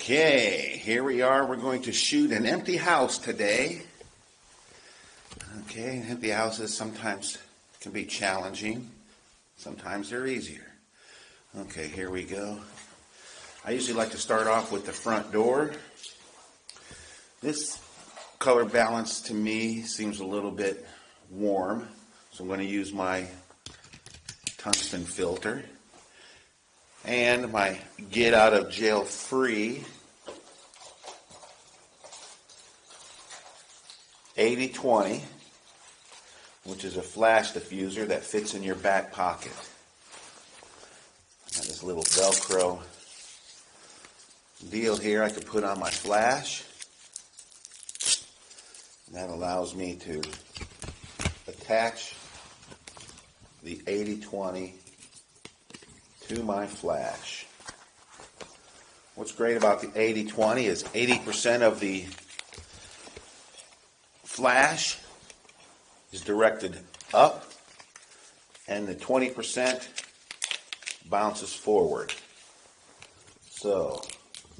Okay, here we are. We're going to shoot an empty house today. Okay, empty houses sometimes can be challenging. Sometimes they're easier. Okay, here we go. I usually like to start off with the front door. This color balance to me seems a little bit warm, so I'm going to use my tungsten filter and my get out of jail free 80-20, which is a flash diffuser that fits in your back pocket. Got this little Velcro deal here I could put on my flash. That allows me to attach the 80-20 to my flash. What's great about the 80-20 is 80% of the flash is directed up and the 20% bounces forward. So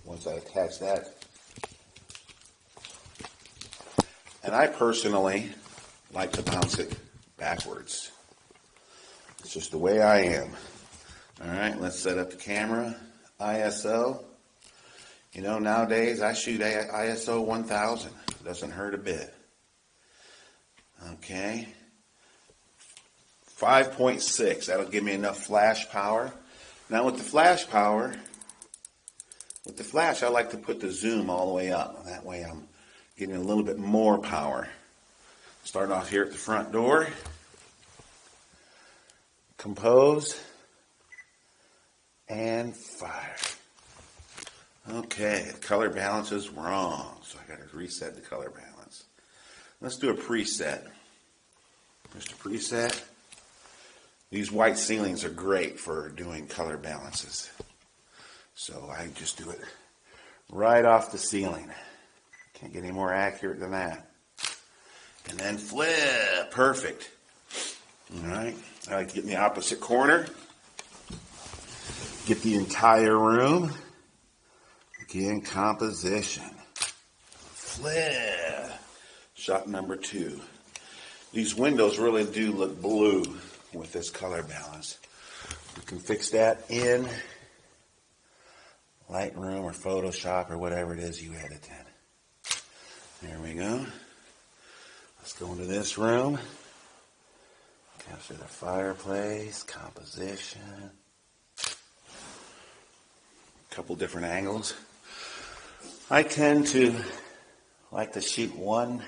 once I attach that, and I personally like to bounce it backwards. It's just the way I am. All right, let's set up the camera. ISO. You know, nowadays I shoot ISO 1000. Doesn't hurt a bit. Okay. 5.6. That'll give me enough flash power. Now with the flash power, with the flash I like to put the zoom all the way up. That way I'm getting a little bit more power. Start off here at the front door. Compose. And fire. Okay, the color balance is wrong, so I got to reset the color balance. Let's do a preset. Just a preset. These white ceilings are great for doing color balances. So I just do it right off the ceiling. Can't get any more accurate than that. And then flip. Perfect. All right. I like to get in the opposite corner. Get the entire room. Again, composition. Flare. Shot number 2. These windows really do look blue with this color balance. You can fix that in Lightroom or Photoshop or whatever it is you edit in. There we go. Let's go into this room. Capture the fireplace, composition. Couple different angles. I tend to like to shoot one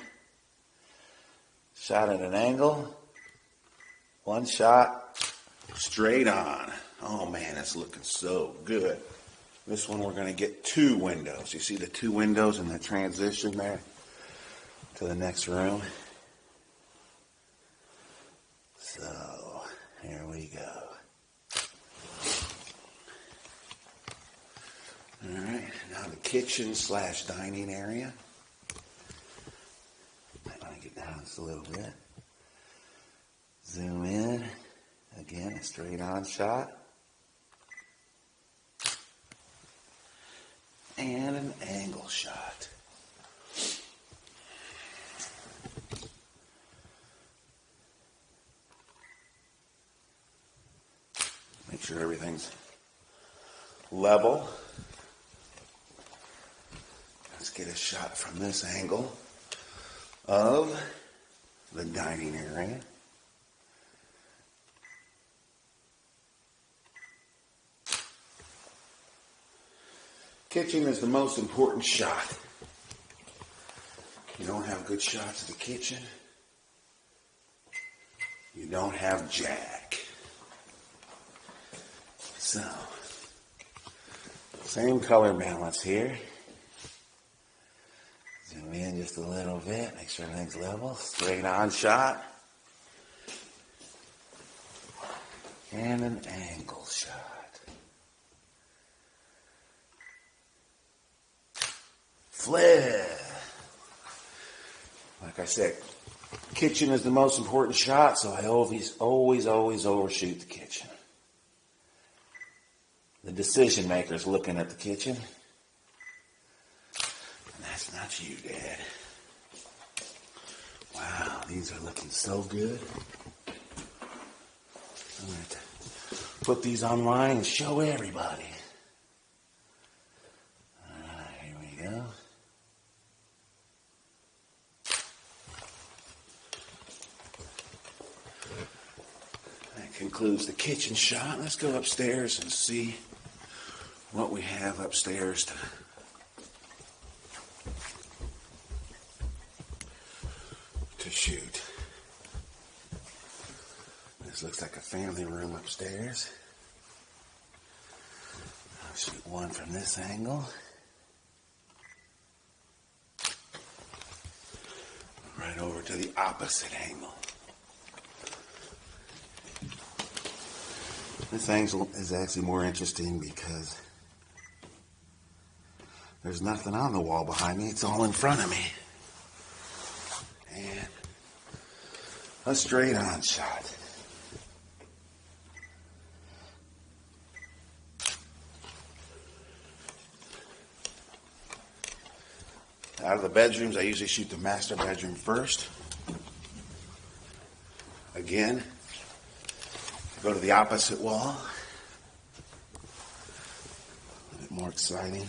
shot at an angle, one shot straight on. Oh man, it's looking so good. This one we're going to get 2 windows. You see the 2 windows and the transition there to the next room. So here we go. All right, now the kitchen / dining area. I want to get down just a little bit. Zoom in. Again, a straight on shot. And an angle shot. Make sure everything's level. Let's get a shot from this angle of the dining area. Kitchen is the most important shot. You don't have good shots of the kitchen, you don't have jack. So, same color balance here. Zoom in just a little bit, make sure everything's level. Straight on shot. And an angle shot. Flare. Like I said, kitchen is the most important shot, so I always overshoot the kitchen. The decision maker is looking at the kitchen. That's not you, Dad. Wow, these are looking so good. I'm going to put these online and show everybody. Here we go. That concludes the kitchen shot. Let's go upstairs and see what we have upstairs to shoot. This looks like a family room upstairs. I'll shoot one from this angle. Right over to the opposite angle. This angle is actually more interesting because there's nothing on the wall behind me. It's all in front of me. And a straight on shot. Out of the bedrooms, I usually shoot the master bedroom first. Again, go to the opposite wall. A bit more exciting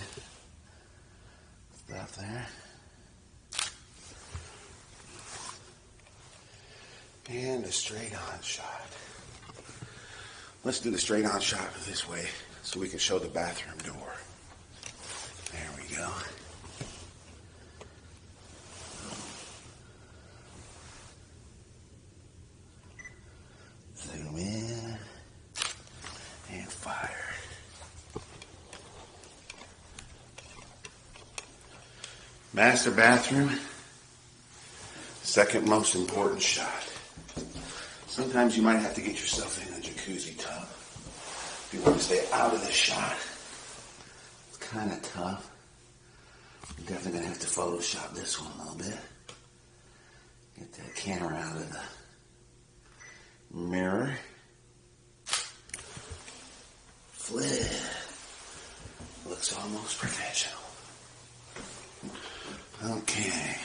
stuff there. And a straight on shot. Let's do the straight on shot this way so we can show the bathroom door. There we go. Zoom in and fire. Master bathroom, second most important shot. Sometimes you might have to get yourself in a jacuzzi tub if you want to stay out of the shot. It's kind of tough. I'm definitely going to have to Photoshop this one a little bit. Get that camera out of the mirror. Flip. Looks almost professional. Okay.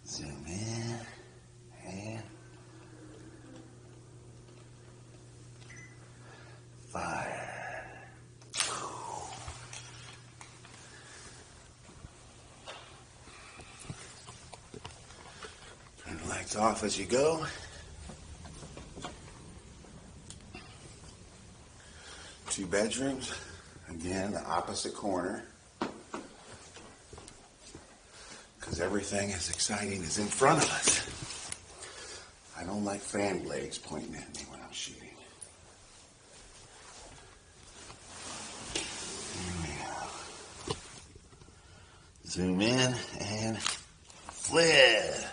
Zoom in and fire. Turn the lights off as you go. Two bedrooms. Again, the opposite corner. Because everything as exciting is in front of us. I don't like fan blades pointing at me when I'm shooting. Here we go. Zoom in and flip.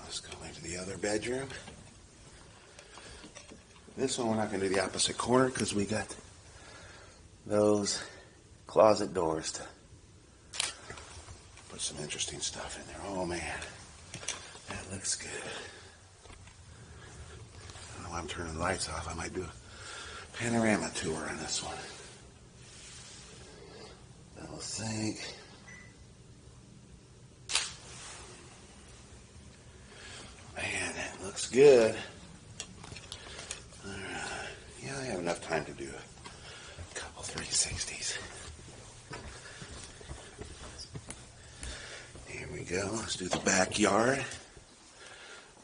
Let's go into the other bedroom. This one we're not going to do the opposite corner because we got those closet doors to put some interesting stuff in there. Oh man, that looks good. I don't know why I'm turning the lights off. I might do a panorama tour on this one. Double sink. Man, that looks good. Yeah, I have enough time to do a couple 360s. Here we go. Let's do the backyard.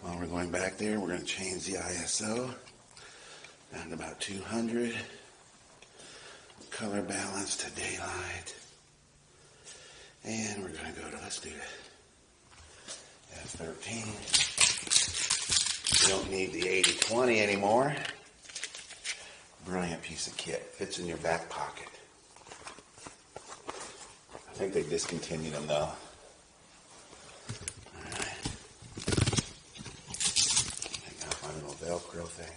While we're going back there, we're going to change the ISO down to about 200. Color balance to daylight. And we're going to go to, let's do F13. You don't need the 80-20 anymore. Brilliant piece of kit. Fits in your back pocket. I think they discontinued them though. Alright. Take off my little Velcro thing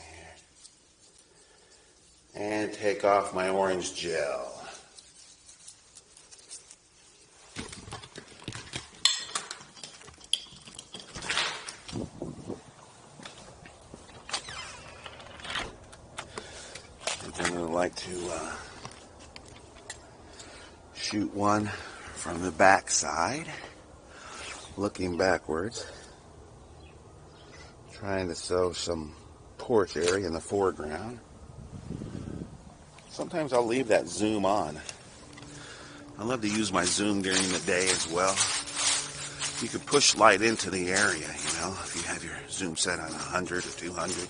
here. And take off my orange gel. like to shoot one from the back side, looking backwards, trying to show some porch area in the foreground. Sometimes I'll leave that zoom on. I love to use my zoom during the day as well. You can push light into the area, you know, if you have your zoom set on 100 or 200.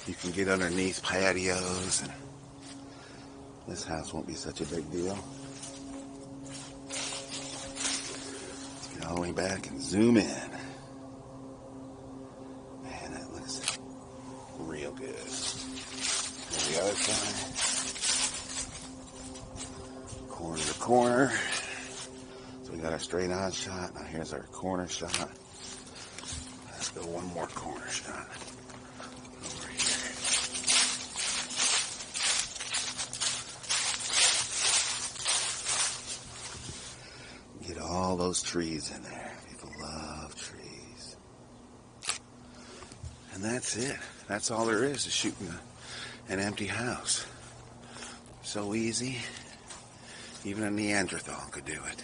You can get underneath patios, and this house won't be such a big deal. Let's get all the way back and zoom in. Man, that looks real good. Here's the other side. Corner to corner. So we got our straight on shot. Now here's our corner shot. Let's go one more corner shot. Over here. Get all those trees in there. People love trees. And that's it. That's all there is to shooting an empty house. So easy. Even a Neanderthal could do it.